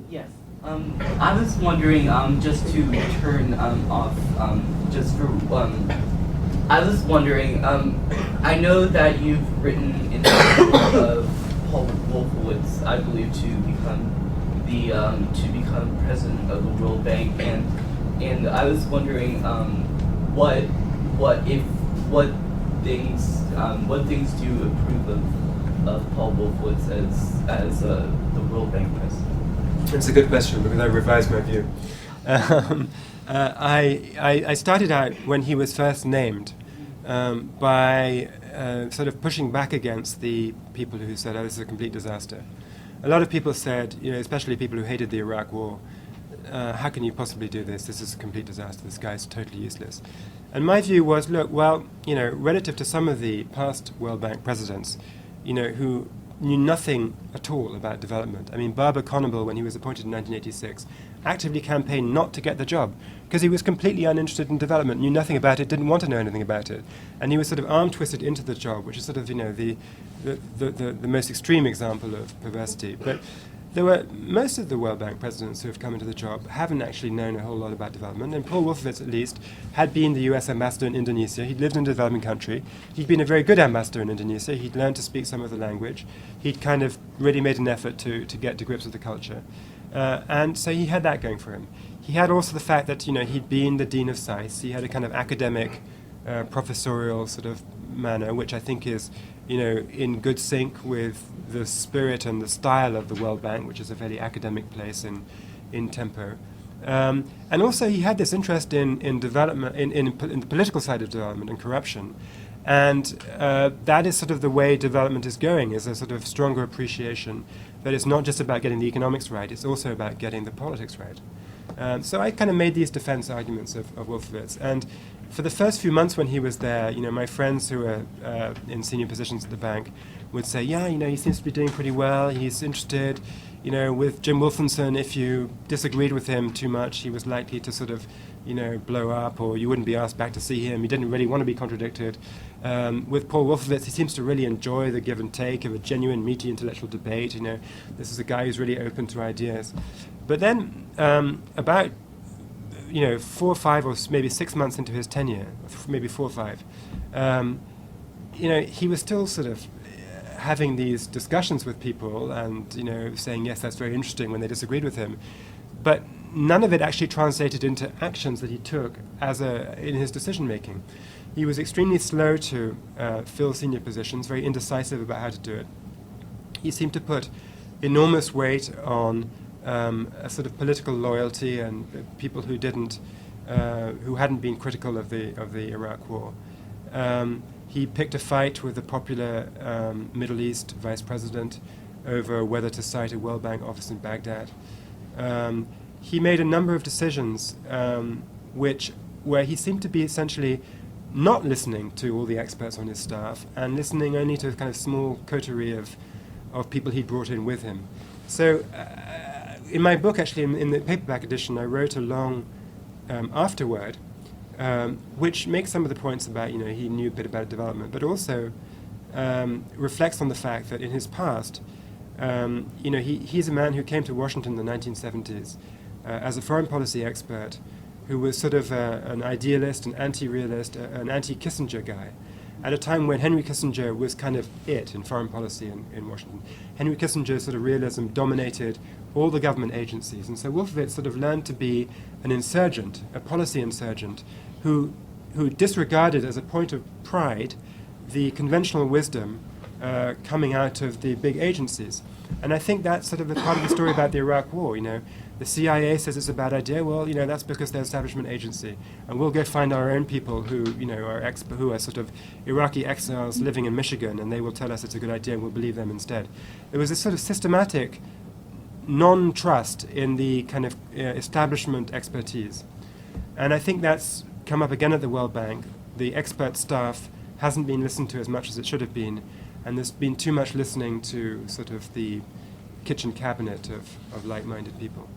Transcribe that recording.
Yes. I was wondering, just to turn off, just for, I was wondering, I know that you've written in the book of Paul Wolfowitz, I believe, to become president of the World Bank, and I was wondering, what things do you approve of Paul Wolfowitz as the World Bank president? It's a good question because I revised my view. I started out when he was first named by sort of pushing back against the people who said, "Oh, this is a complete disaster." A lot of people said, especially people who hated the Iraq War, "How can you possibly do this? This is a complete disaster. This guy's totally useless." And my view was, look, well, relative to some of the past World Bank presidents, who knew nothing at all about development. I mean, Barbara Conable, when he was appointed in 1986, actively campaigned not to get the job because he was completely uninterested in development, knew nothing about it, didn't want to know anything about it. And he was sort of arm-twisted into the job, which is sort of, the most extreme example of perversity. But there were most of the World Bank presidents who have come into the job haven't actually known a whole lot about development. And Paul Wolfowitz, at least, had been the US ambassador in Indonesia. He'd lived in a developing country. He'd been a very good ambassador in Indonesia. He'd learned to speak some of the language. He'd kind of really made an effort to get to grips with the culture. And so he had that going for him. He had also the fact that, he'd been the dean of SAIS. He had a kind of academic, professorial sort of manner, which I think is, in good sync with the spirit and the style of the World Bank, which is a fairly academic place in tempo. And also he had this interest in development, in the political side of development and corruption. And that is sort of the way development is going, is a sort of stronger appreciation that it's not just about getting the economics right, it's also about getting the politics right. So I kind of made these defense arguments of Wolfowitz. And for the first few months when he was there, my friends who were in senior positions at the bank would say, yeah, he seems to be doing pretty well. He's interested, with Jim Wolfenson, if you disagreed with him too much, he was likely to sort of, blow up, or you wouldn't be asked back to see him. He didn't really want to be contradicted. With Paul Wolfowitz, he seems to really enjoy the give and take of a genuine, meaty intellectual debate. This is a guy who's really open to ideas. But then about 4 or 5 or maybe 6 months into his tenure, maybe 4 or 5, he was still sort of having these discussions with people and, saying, yes, that's very interesting when they disagreed with him. But none of it actually translated into actions that he took in his decision-making. He was extremely slow to fill senior positions, very indecisive about how to do it. He seemed to put enormous weight on a sort of political loyalty and people who hadn't been critical of the Iraq War. He picked a fight with the popular Middle East vice president over whether to cite a World Bank office in Baghdad. He made a number of decisions where he seemed to be essentially not listening to all the experts on his staff and listening only to a kind of small coterie of people he brought in with him. So in my book, actually, in the paperback edition, I wrote a long afterword, which makes some of the points about, he knew a bit about development, but also reflects on the fact that in his past, he's a man who came to Washington in the 1970s as a foreign policy expert who was sort of an idealist, an anti-realist, an anti-Kissinger guy, at a time when Henry Kissinger was kind of it in foreign policy in Washington. Henry Kissinger's sort of realism dominated all the government agencies, and so Wolfowitz sort of learned to be an insurgent, a policy insurgent, who disregarded as a point of pride the conventional wisdom coming out of the big agencies. And I think that's sort of a part of the story about the Iraq War. The CIA says it's a bad idea. Well, that's because they're an establishment agency, and we'll go find our own people who, who are sort of Iraqi exiles living in Michigan, and they will tell us it's a good idea, and we'll believe them instead. There was this sort of systematic non-trust in the kind of establishment expertise, and I think that's come up again at the World Bank. The expert staff hasn't been listened to as much as it should have been, and there's been too much listening to sort of the kitchen cabinet of like-minded people.